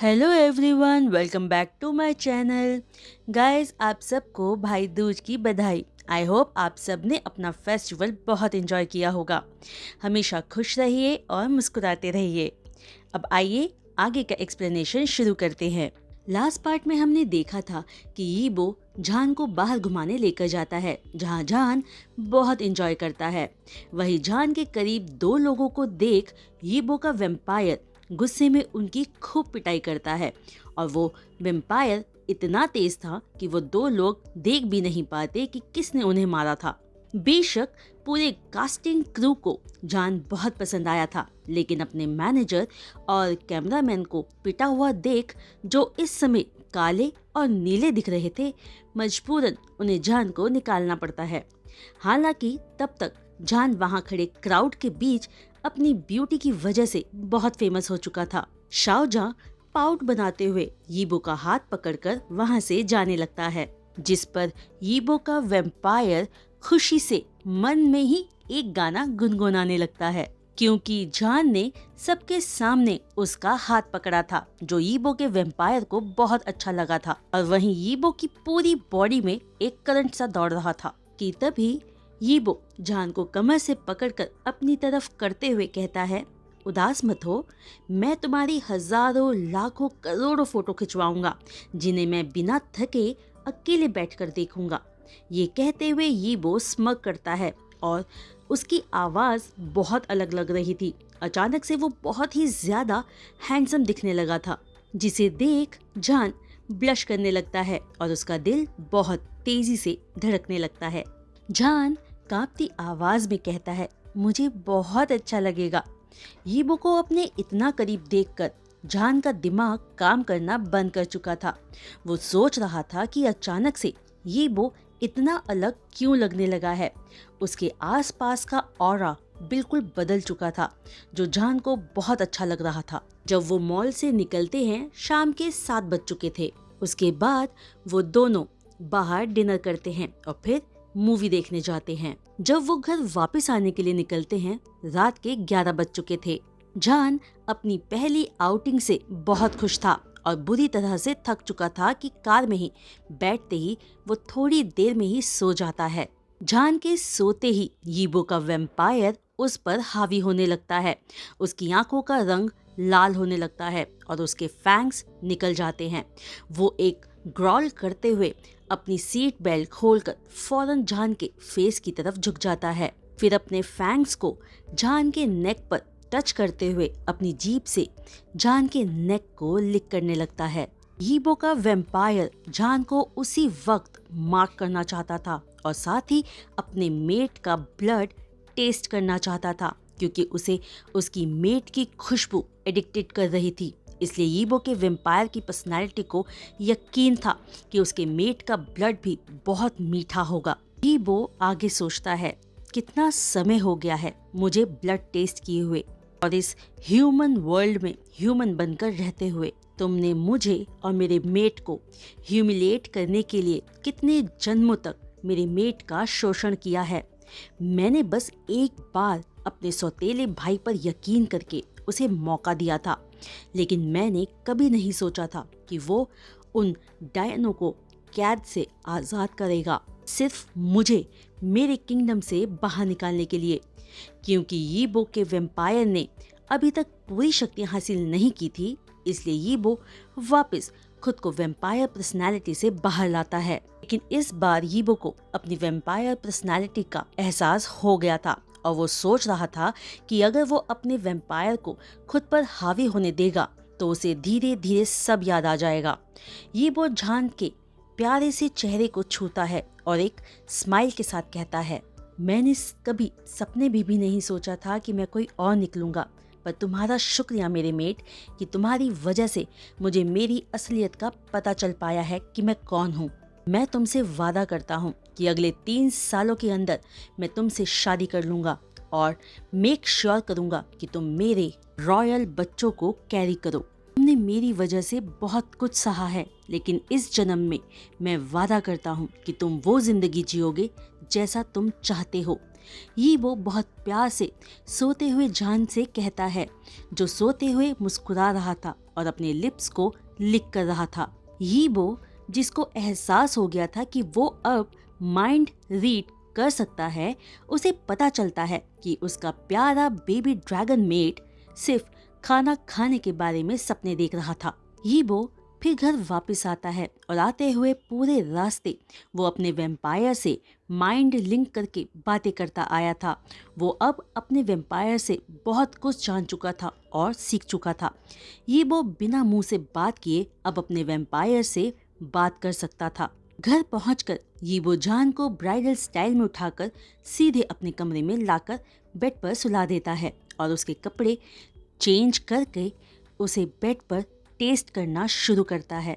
Hello everyone, welcome back to my channel. Guys, आप सबको भाई दूज की बधाई। आई होप आप सब ने अपना फेस्टिवल बहुत एंजॉय किया होगा। हमेशा खुश रहिए और मुस्कुराते रहिए। अब आइए आगे का एक्सप्लेनेशन शुरू करते हैं। लास्ट पार्ट में हमने देखा था कि यीबो जान को बाहर घुमाने लेकर जाता है, जहाँ जान बहुत एंजॉय करता है। वही जान के करीब दो लोगों को देख यीबो का वेम्पायर गुस्से में उनकी खूब पिटाई करता है, और वो वेम्पायर इतना तेज था कि वो दो लोग देख भी नहीं पाते कि किसने उन्हें मारा था। बेशक पूरे कास्टिंग क्रू को जान बहुत पसंद आया था, लेकिन अपने मैनेजर और कैमरामैन को पिटा हुआ देख, जो इस समय काले और नीले दिख रहे थे, मजबूरन उन्हें जान को निकालना पड़ता है। हालांकि तब तक जान वहां खड़े क्राउड के बीच अपनी ब्यूटी की वजह से बहुत फेमस हो चुका था। शाओजहां पाउट बनाते हुए यीबो का हाथ पकड़कर वहां से जाने लगता है, जिस पर यीबो का वेम्पायर खुशी से मन में ही एक गाना गुनगुनाने लगता है, क्योंकि जान ने सबके सामने उसका हाथ पकड़ा था, जो यीबो के वेम्पायर को बहुत अच्छा लगा था। और वहीं यीबो की पूरी बॉडी में एक करंट सा दौड़ रहा था कि तभी यीबो जान को कमर से पकड़कर अपनी तरफ करते हुए कहता है, उदास मत हो, मैं तुम्हारी हजारों लाखों करोड़ों फोटो खिंचवाऊंगा, जिन्हें मैं बिना थके अकेले बैठकर देखूंगा। ये कहते हुए यीबो स्मग करता है और उसकी आवाज बहुत अलग लग रही थी। अचानक से वो बहुत ही ज्यादा हैंडसम दिखने लगा था, जिसे देख जान ब्लश करने लगता है और उसका दिल बहुत तेजी से धड़कने लगता है। जान कांपती आवाज में कहता है, मुझे बहुत अच्छा लगेगा। यीबो को अपने इतना करीब देखकर जान का दिमाग काम करना बंद कर चुका था। वो सोच रहा था कि अचानक से यीबो इतना अलग क्यों लगने लगा है। उसके आसपास का ऑरा बिल्कुल बदल चुका था, जो जान को बहुत अच्छा लग रहा था। जब वो मॉल से निकलते हैं, शाम के 7 बज चुके थे। उसके बाद वो दोनों बाहर डिनर करते हैं और फिर मूवी देखने जाते हैं। जब वो घर वापस आने के लिए निकलते हैं, रात के 11 बज चुके थे। जान अपनी पहली आउटिंग से बहुत खुश था और बुरी तरह से थक चुका था कि कार में ही बैठते ही वो थोड़ी देर में ही सो जाता है। जान के सोते ही यीबो का वेम्पायर उस पर हावी होने लगता है। उसकी आंखों का रंग लाल होने लगता है और उसके फैंग्स निकल जाते हैं। वो एक ग्रॉल करते हुए अपनी सीट बेल्ट खोलकर फौरन जान के फेस की तरफ झुक जाता है। फिर अपने फैंग्स को जान के नेक पर टच करते हुए अपनी जीभ से जान के नेक को लिक करने लगता है। यीबो का वेम्पायर जान को उसी वक्त मार्क करना चाहता था और साथ ही अपने मेट का ब्लड टेस्ट करना चाहता था, क्योंकि उसे उसकी मेट की खुशबू एडिक्टेड कर रही थी। इसलिए यीबो के वेम्पायर की पर्सनालिटी को यकीन था कि उसके मेट का ब्लड भी बहुत मीठा होगा। यीबो आगे सोचता है, कितना समय हो गया है मुझे ब्लड टेस्ट किए हुए और इस ह्यूमन वर्ल्ड में ह्यूमन बनकर रहते हुए। तुमने मुझे और मेरे मेट को ह्यूमिलेट करने के लिए कितने जन्मों तक मेरे मेट का शोषण किया है। मैंने बस एक बार अपने सौतेले भाई पर यकीन करके उसे मौका दिया था, लेकिन मैंने कभी नहीं सोचा था कि वो उन डायनों को कैद से आज़ाद करेगा, सिर्फ मुझे मेरे किंगडम से बाहर निकालने के लिए। क्योंकि यीबो के वेम्पायर ने अभी तक पूरी शक्ति हासिल नहीं की थी, इसलिए यीबो वापस खुद को वेम्पायर पर्सनालिटी से बाहर लाता है। लेकिन इस बार यीबो को अपनी वेम्पायर पर्सनालिटी का एहसास हो गया था और वो सोच रहा था कि अगर वो अपने वेम्पायर को खुद पर हावी होने देगा तो उसे धीरे धीरे सब याद आ जाएगा। यीबो जान के प्यारे से चेहरे को छूता है और एक स्माइल के साथ कहता है, मैंने कभी सपने भी नहीं सोचा था कि मैं कोई और निकलूंगा, पर तुम्हारा शुक्रिया मेरे मेट कि तुम्हारी वजह से मुझे मेरी असलियत का पता चल पाया है कि मैं कौन हूँ। मैं तुमसे वादा करता हूँ कि अगले 3 सालों के अंदर मैं तुमसे शादी कर लूँगा और मेक श्योर करूँगा कि तुम मेरे रॉयल बच्चों को कैरी करो। तुमने मेरी वजह से बहुत कुछ सहा है, लेकिन इस जन्म में मैं वादा करता हूँ कि तुम वो जिंदगी जियोगे जैसा तुम चाहते हो, ये वो बहुत प्यार से सोते हुए जान से कहता है, जो सोते हुए मुस्कुरा रहा था और अपने लिप्स को लिक कर रहा था। ये वो जिसको एहसास हो गया था कि वो अब माइंड रीड कर सकता है, उसे पता चलता है कि उसका प्यारा बेबी ड्रैगन मेट सिर्फ खाना खाने के बारे में सपने देख रहा था। ये वो फिर घर वापस आता है और आते हुए पूरे रास्ते वो अपने वैम्पायर से माइंड लिंक करके बातें करता आया था। वो अब अपने वैम्पायर से बहुत कुछ जान चुका था और सीख चुका था। ये वो बिना मुंह से बात किए अब अपने वैम्पायर से बात कर सकता था। घर पहुंचकर ये वो जान को ब्राइडल स्टाइल में उठाकर सीधे अपने कमरे में लाकर बेड पर सुला देता है और उसके कपड़े चेंज करके उसे बेड पर टेस्ट करना शुरू करता है।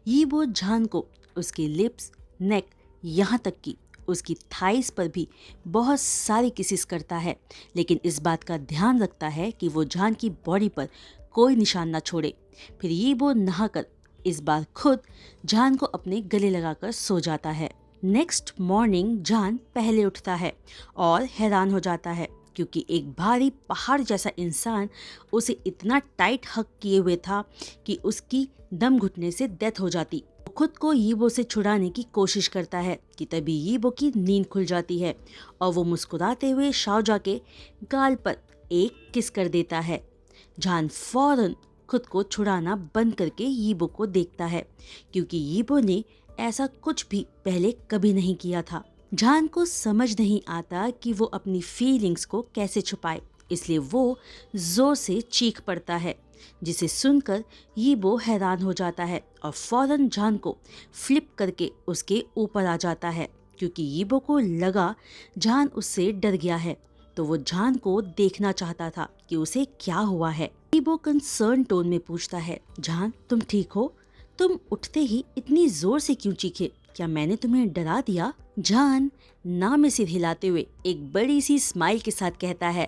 ये वो जान को उसके लिप्स, नेक, यहाँ तक कि उसकी थाइस पर भी बहुत सारी किसेस करता है, लेकिन इस बात का ध्यान रखता है कि वो जान की बॉडी पर कोई निशान न छोड़े। फिर ये वो नहाकर इस बार खुद जान को अपने गले लगाकर सो जाता है। नेक्स्ट मॉर्निंग जान पहले उठता है और हैरान हो जाता है क्योंकि एक भारी पहाड़ जैसा इंसान उसे इतना टाइट हक किए हुए था कि उसकी दम घुटने से डेथ हो जाती। खुद को यीबो से छुड़ाने की कोशिश करता है कि तभी यीबो की नींद खुल जाती है और वो मुस्कुराते हुए शाओजा के गाल पर एक किस कर देता है। जान फौरन खुद को छुड़ाना बंद करके यीबो को देखता है क्योंकि यीबो ने ऐसा कुछ भी पहले कभी नहीं किया था। जान को समझ नहीं आता कि वो अपनी फीलिंग्स को कैसे छुपाए, इसलिए वो जोर से चीख पड़ता है, जिसे सुनकर यीबो हैरान हो जाता है और फौरन जान को फ्लिप करके उसके ऊपर आ जाता है क्योंकि यीबो को लगा जान उससे डर गया है, तो वो जान को देखना चाहता था कि उसे क्या हुआ है। यीबो कंसर्न टोन में पूछता है, जान तुम ठीक हो? तुम उठते ही इतनी जोर से क्यों चीखे? क्या मैंने तुम्हें डरा दिया? जान ना में सिर हिलाते हुए एक बड़ी सी स्माइल के साथ कहता है,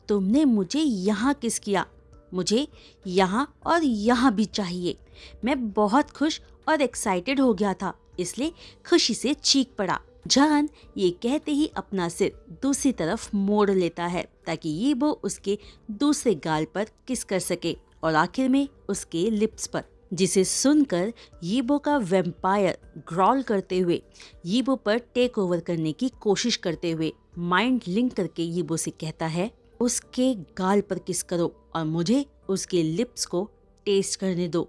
तुमने मुझे यहाँ किस किया? मुझे यहाँ और यहाँ भी चाहिए। मैं बहुत खुश और एक्साइटेड हो गया था, इसलिए खुशी से चीख पड़ा। जान ये कहते ही अपना सिर दूसरी तरफ मोड़ लेता है ताकि यीबो उसके दूसरे गाल पर किस कर सके और आखिर में उसके लिप्स पर, जिसे सुनकर यीबो का वैम्पायर ग्रॉल करते हुए यीबो पर टेक ओवर करने की कोशिश करते हुए माइंड लिंक करके यीबो से कहता है, उसके गाल पर किस करो और मुझे उसके लिप्स को टेस्ट करने दो।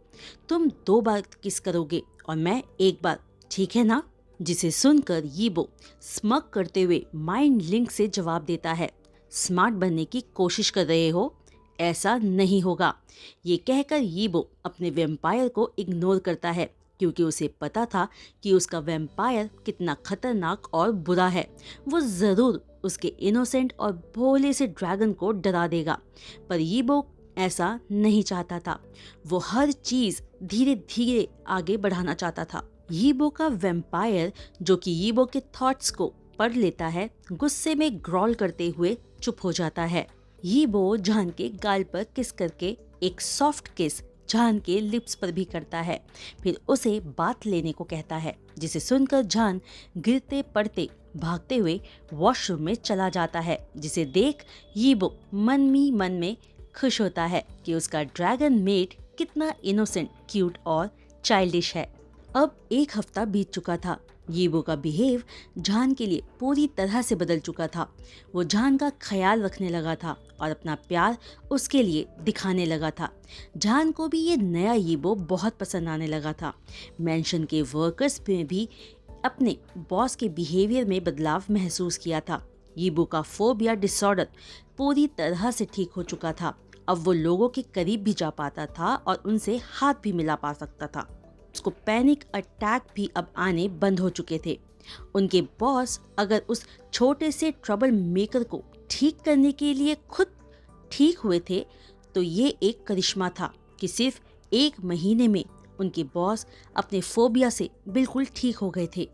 तुम 2 बार किस करोगे और मैं 1 बार, ठीक है ना? जिसे सुनकर यीबो स्मग करते हुए माइंड लिंक से जवाब देता है, स्मार्ट बनने की कोशिश कर रहे हो? ऐसा नहीं होगा। ये कहकर यीबो अपने वैम्पायर को इग्नोर करता है क्योंकि उसे पता था कि उसका वैम्पायर कितना खतरनाक और बुरा है। वो ज़रूर उसके इनोसेंट और भोले से ड्रैगन को डरा देगा, पर यीबो ऐसा नहीं चाहता था। वो हर चीज़ धीरे धीरे आगे बढ़ाना चाहता था। यीबो का वैम्पायर, जो कि यीबो के थॉट्स को पढ़ लेता है, गुस्से में ग्रॉल करते हुए चुप हो जाता है। यीबो जान के गाल पर किस करके एक सॉफ्ट किस जान के लिप्स पर भी करता है, फिर उसे बात लेने को कहता है, जिसे सुनकर जान गिरते पड़ते भागते हुए वॉशरूम में चला जाता है, जिसे देख यीबो मन ही मन में खुश होता है कि उसका ड्रैगन मेट कितना इनोसेंट, क्यूट और चाइल्डिश है। अब 1 हफ्ता बीत चुका था। यीबो का बिहेव जान के लिए पूरी तरह से बदल चुका था। वो जान का ख्याल रखने लगा था और अपना प्यार उसके लिए दिखाने लगा था। जान को भी ये नया यीबो बहुत पसंद आने लगा था। मेंशन के वर्कर्स में भी अपने बॉस के बिहेवियर में बदलाव महसूस किया था। यीबो का फोबिया डिसऑर्डर पूरी तरह से ठीक हो चुका था। अब वो लोगों के करीब भी जा पाता था और उनसे हाथ भी मिला पा सकता था। उसको पैनिक अटैक भी अब आने बंद हो चुके थे। उनके बॉस अगर उस छोटे से ट्रबल मेकर को ठीक करने के लिए खुद ठीक हुए थे, तो ये एक करिश्मा था कि सिर्फ 1 महीने में उनके बॉस अपने फोबिया से बिल्कुल ठीक हो गए थे।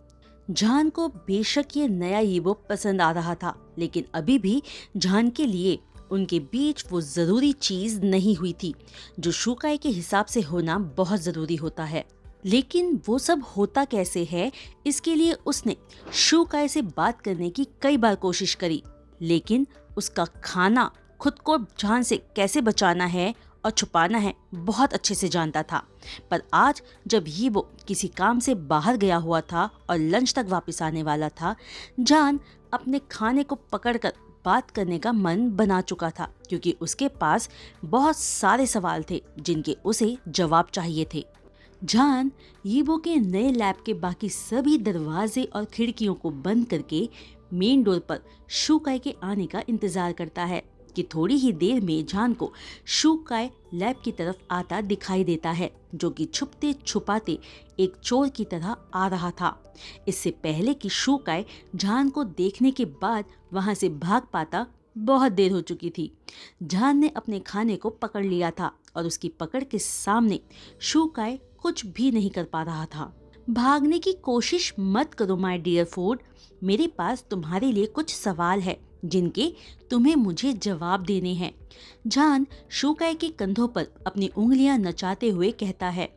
जान को बेशक ये नया यीबो पसंद आ रहा था, लेकिन अभी भी जान के लिए उनके बीच वो ज़रूरी चीज़ नहीं हुई थी जो शुकाई के हिसाब से होना बहुत ज़रूरी होता है। लेकिन वो सब होता कैसे है, इसके लिए उसने शूकाय से बात करने की कई बार कोशिश करी, लेकिन उसका खाना खुद को जान से कैसे बचाना है और छुपाना है बहुत अच्छे से जानता था। पर आज जब ये वो किसी काम से बाहर गया हुआ था और लंच तक वापस आने वाला था, जान अपने खाने को पकड़कर बात करने का मन बना चुका था, क्योंकि उसके पास बहुत सारे सवाल थे जिनके उसे जवाब चाहिए थे। जान यीबो के नए लैब के बाकी सभी दरवाजे और खिड़कियों को बंद करके मेन डोर पर शूकाय के आने का इंतजार करता है कि थोड़ी ही देर में जान को शूकाय लैब की तरफ आता दिखाई देता है, जो कि छुपते छुपाते एक चोर की तरह आ रहा था। इससे पहले कि शूकाय जान को देखने के बाद वहां से भाग पाता, बहुत देर हो चुकी थी। जान ने अपने खाने को पकड़ लिया था और उसकी पकड़ के सामने शूकाय कुछ भी नहीं कर पा रहा था। भागने की कोशिश मत करो माय डियर फूड, मेरे पास तुम्हारे लिए कुछ सवाल है जिनके तुम्हें मुझे जवाब देने हैं। जान शूकाय के कंधों पर अपनी उंगलियां नचाते हुए कहता है।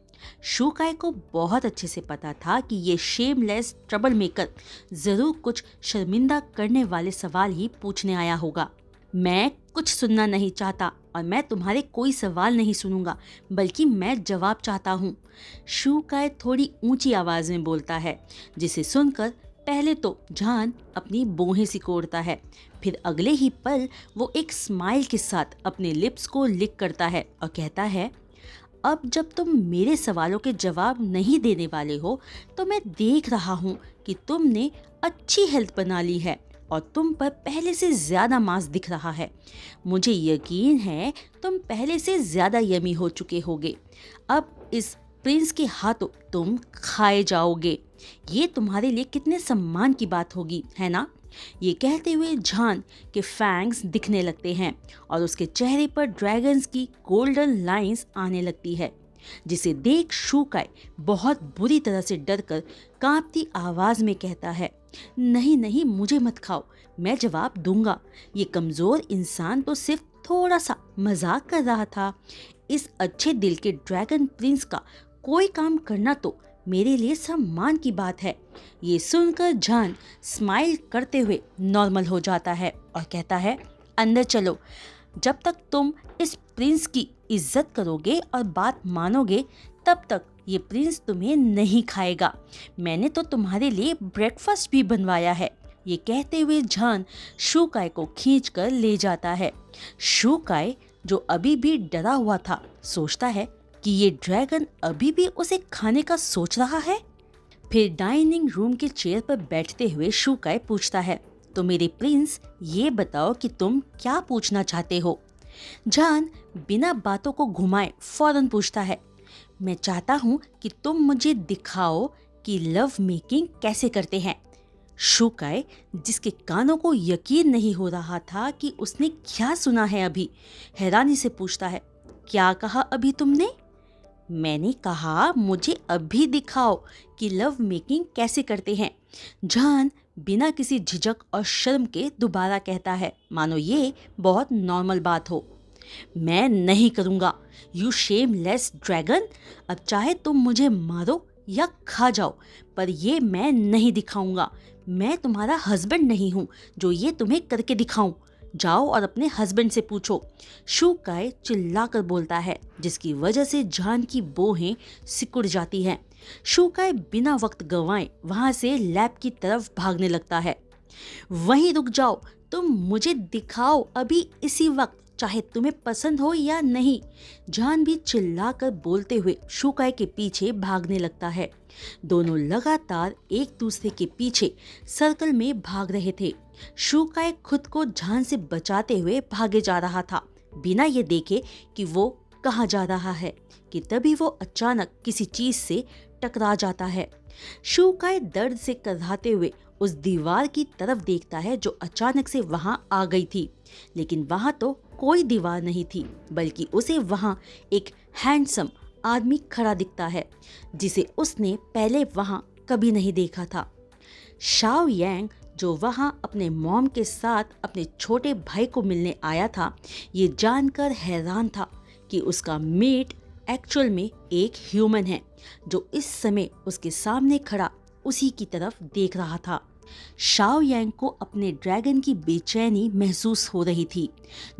शूकाय को बहुत अच्छे से पता था कि ये शेमलेस ट्रबल मेकर जरूर कुछ शर्मिंदा करने वाले सवाल ही पूछने आया होगा। मैं कुछ सुनना नहीं चाहता और मैं तुम्हारे कोई सवाल नहीं सुनूंगा, बल्कि मैं जवाब चाहता हूँ। शूकाय थोड़ी ऊंची आवाज में बोलता है, जिसे सुनकर पहले तो जान अपनी भौहें सिकोड़ता है, फिर अगले ही पल वो एक स्माइल के साथ अपने लिप्स को लिक करता है और कहता है, अब जब तुम मेरे सवालों के जवाब नहीं देने वाले हो तो मैं देख रहा हूँ कि तुमने अच्छी हेल्थ बना ली है और तुम पर पहले से ज़्यादा मांस दिख रहा है। मुझे यकीन है तुम पहले से ज़्यादा यमी हो चुके होगे। अब इस प्रिंस के हाथों तुम खाए जाओगे। ये तुम्हारे लिए कितने सम्मान की बात होगी, है ना? ये कहते हुए जान के फैंग्स दिखने लगते हैं और उसके चेहरे पर ड्रैगन्स की गोल्डन लाइंस आने लगती है, जिसे देख शूकाय बहुत बुरी तरह से डरकर कांपती आवाज में कहता है, नहीं नहीं, मुझे मत खाओ, मैं जवाब दूंगा। ये कमजोर इंसान तो सिर्फ थोड़ा सा मजाक कर रहा था। इस अच्छे दिल के ड्रैगन प्रिंस का कोई काम करना तो मेरे लिए सम्मान की बात है। ये सुनकर जान स्माइल करते हुए नॉर्मल हो जाता है और कहता है, अंदर चलो। जब तक तुम इस प्रिंस की इज्जत करोगे और बात मानोगे, तब तक ये प्रिंस तुम्हें नहीं खाएगा। मैंने तो तुम्हारे लिए ब्रेकफास्ट भी बनवाया है। ये कहते हुए जान शूकाय को खींचकर ले जाता है। शूकाय, जो अभी भी डरा हुआ था, सोचता है कि ये ड्रैगन अभी भी उसे खाने का सोच रहा है। फिर डाइनिंग रूम के चेयर पर बैठते हुए शूकाय पूछता है, तो मेरे प्रिंस, ये बताओ कि तुम क्या पूछना चाहते हो? जान बिना बातों को घुमाए फौरन पूछता है, मैं चाहता हूँ कि तुम मुझे दिखाओ कि लव मेकिंग कैसे करते हैं। शूकाय, जिसके कानों को यकीन नहीं हो रहा था कि उसने क्या सुना है, अभी हैरानी से पूछता है, क्या कहा अभी तुमने? मैंने कहा मुझे अभी दिखाओ कि लव मेकिंग कैसे करते हैं। जान बिना किसी झिझक और शर्म के दोबारा कहता है, मानो ये बहुत नॉर्मल बात हो। मैं नहीं करूँगा, यू शेमलेस ड्रैगन। अब चाहे तुम मुझे मारो या खा जाओ, पर ये मैं नहीं दिखाऊंगा। मैं तुम्हारा हस्बैंड नहीं हूँ जो ये तुम्हें करके दिखाऊं। जाओ और अपने हस्बैंड से पूछो। शूकाय चिल्लाकर बोलता है, जिसकी वजह से जान की भौहें सिकुड़ जाती हैं। शूकाय बिना वक्त गंवाए वहां से लैब की तरफ भागने लगता है। वहीं रुक जाओ, तुम मुझे दिखाओ अभी इसी वक्त, चाहे तुम्हें पसंद हो या नहीं। जान भी चिल्लाकर बोलते हुए शूकाय के पीछे भागने लगता है। दोनों लगातार एक दूसरे के पीछे सर्कल में भाग रहे थे। शूकाय खुद को जान से बचाते हुए भागे जा रहा था, बिना ये देखे कि वो कहाँ जा रहा है, कि तभी वो अचानक किसी चीज से टकरा जाता है। शूकाय दर्द से कराहते हुए उस दीवार की तरफ देखता है जो अचानक से वहां आ गई थी, लेकिन वहां तो कोई दीवार नहीं थी, बल्कि उसे वहां एक हैंडसम आदमी खड़ा दिखता है, जिसे उसने पहले वहां कभी नहीं देखा था। शाओ यांग, जो वहां अपने मॉम के साथ अपने छोटे भाई को मिलने आया था, ये जानकर हैरान था कि उसका मेट एक्चुअल में एक ह्यूमन है जो इस समय उसके सामने खड़ा उसी की तरफ देख रहा था। शाओ यांग को अपने ड्रैगन की बेचैनी महसूस हो रही थी,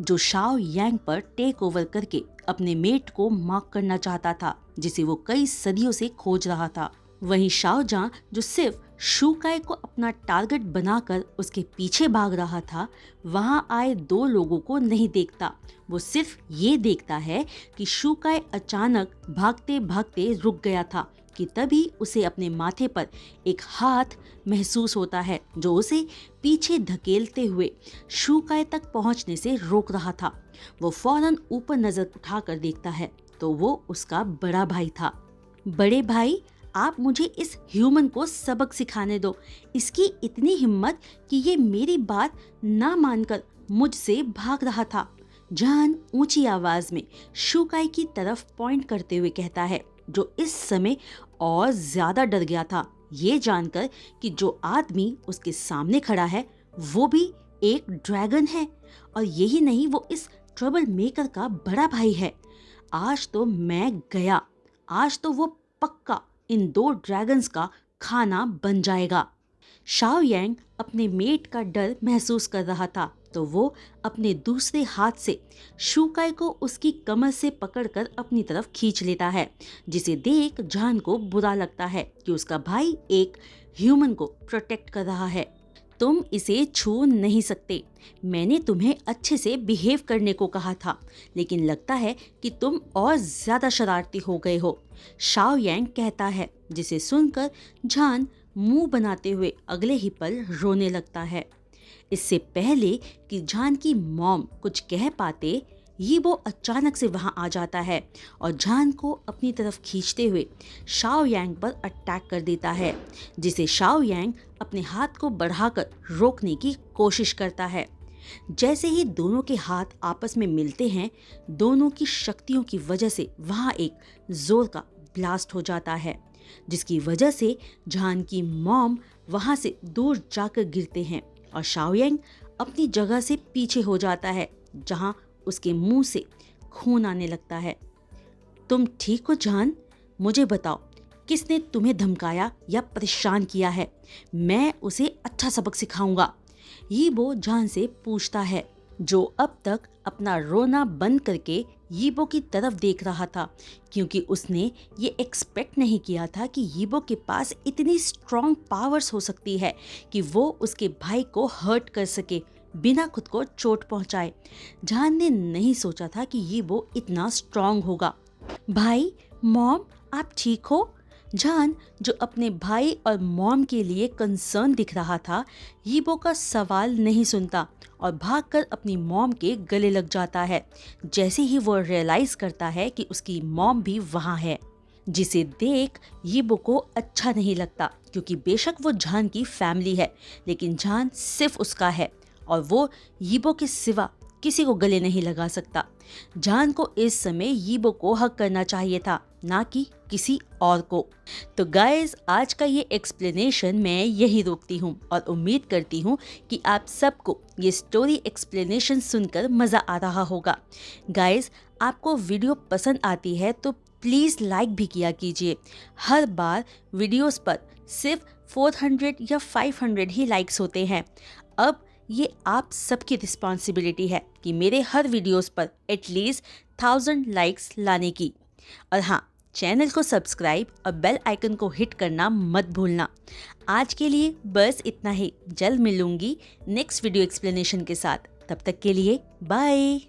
जो शाओ यांग पर टेक ओवर करके अपने मेट को मार्क करना चाहता था, जिसे वो कई सदियों से खोज रहा था। वहीं शाओ जान, जो सिर्फ शू काई को अपना टारगेट बनाकर उसके पीछे भाग रहा था, वहां आए दो लोगों को नहीं देखता। वो सिर्फ ये देखता है कि शू काई अचानक भागते भागते रुक गया था कि तभी उसे अपने माथे पर एक हाथ महसूस होता है जो उसे पीछे धकेलते हुए शू काई तक पहुंचने से रोक रहा था। वो फौरन ऊपर नजर उठाकर देखता है तो वो उसका बड़ा भाई था। बड़े भाई, आप मुझे इस ह्यूमन को सबक सिखाने दो। इसकी इतनी हिम्मत कि ये मेरी बात ना मानकर मुझसे भाग रहा था। जान ऊंची आवाज में शू काई की तरफ पॉइंट करते हुए कहता है, जो इस समय और ज्यादा डर गया था ये जानकर कि जो आदमी उसके सामने खड़ा है वो भी एक ड्रैगन है, और यही नहीं, वो इस ट्रबल मेकर का बड़ा भाई है। आज तो मैं गया, आज तो वो पक्का इन दो ड्रैगन्स का खाना बन जाएगा। शाओ यांग अपने मेट का डर महसूस कर रहा था तो वो अपने दूसरे हाथ से शू काई को उसकी कमर से पकड़कर अपनी तरफ खींच लेता है, जिसे देख जान को बुरा लगता है कि उसका भाई एक ह्यूमन को प्रोटेक्ट कर रहा है। तुम इसे छू नहीं सकते। मैंने तुम्हें अच्छे से बिहेव करने को कहा था, लेकिन लगता है कि तुम और ज्यादा शरारती हो गए हो, शाओ यांग कहता है, जिसे सुनकर जान मुंह बनाते हुए अगले ही पल रोने लगता है। इससे पहले कि जान की मॉम कुछ कह पाते, ये वो अचानक से वहां आ जाता है और जान को अपनी तरफ खींचते हुए शाओ यांग पर अटैक कर देता है, जिसे शाओ यांग अपने हाथ को बढ़ाकर रोकने की कोशिश करता है। जैसे ही दोनों के हाथ आपस में मिलते हैं, दोनों की शक्तियों की वजह से वहां एक जोर का ब्लास्ट हो जाता है, जिसकी वजह से जान की मॉम वहां से दूर जाकर गिरते हैं और शाओ यांग अपनी जगह से पीछे हो जाता है, जहां उसके मुंह से खून आने लगता है। तुम ठीक हो जान? मुझे बताओ, किसने तुम्हें धमकाया या परेशान किया है? मैं उसे अच्छा सबक सिखाऊंगा। यीबो जान से पूछता है, जो अब तक अपना रोना बंद करके यीबो की तरफ देख रहा था, क्योंकि उसने ये एक्सपेक्ट नहीं किया था कि यीबो के पास इतनी स्ट्रॉन्ग पावर्स हो सकती है कि वो उसके भाई को हर्ट कर सके बिना खुद को चोट पहुंचाए। जान ने नहीं सोचा था कि यीबो इतना स्ट्रॉन्ग होगा। भाई, मॉम, आप ठीक हो? जान, जो अपने भाई और मॉम के लिए कंसर्न दिख रहा था, यीबो का सवाल नहीं सुनता और भागकर अपनी मॉम के गले लग जाता है, जैसे ही वो रियलाइज करता है कि उसकी मॉम भी वहाँ है, जिसे देख यीबो को अच्छा नहीं लगता, क्योंकि बेशक वो जान की फैमिली है, लेकिन जान सिर्फ उसका है और वो यीबो के सिवा किसी को गले नहीं लगा सकता। जान को इस समय यीबो को हक करना चाहिए था, ना कि किसी और को। तो गाइज, आज का ये एक्सप्लेनेशन मैं यही रोकती हूँ और उम्मीद करती हूँ कि आप सबको ये स्टोरी एक्सप्लेनेशन सुनकर मज़ा आ रहा होगा। गाइज, आपको वीडियो पसंद आती है तो प्लीज़ लाइक भी किया कीजिए। हर बार वीडियोस पर सिर्फ 400 या 500 ही लाइक्स होते हैं। अब ये आप सबकी रिस्पॉन्सिबिलिटी है कि मेरे हर वीडियोस पर एटलीस्ट 1000 लाइक्स लाने की। और हाँ, चैनल को सब्सक्राइब और बेल आइकन को हिट करना मत भूलना। आज के लिए बस इतना ही। जल्द मिलूंगी नेक्स्ट वीडियो एक्सप्लेनेशन के साथ। तब तक के लिए बाय।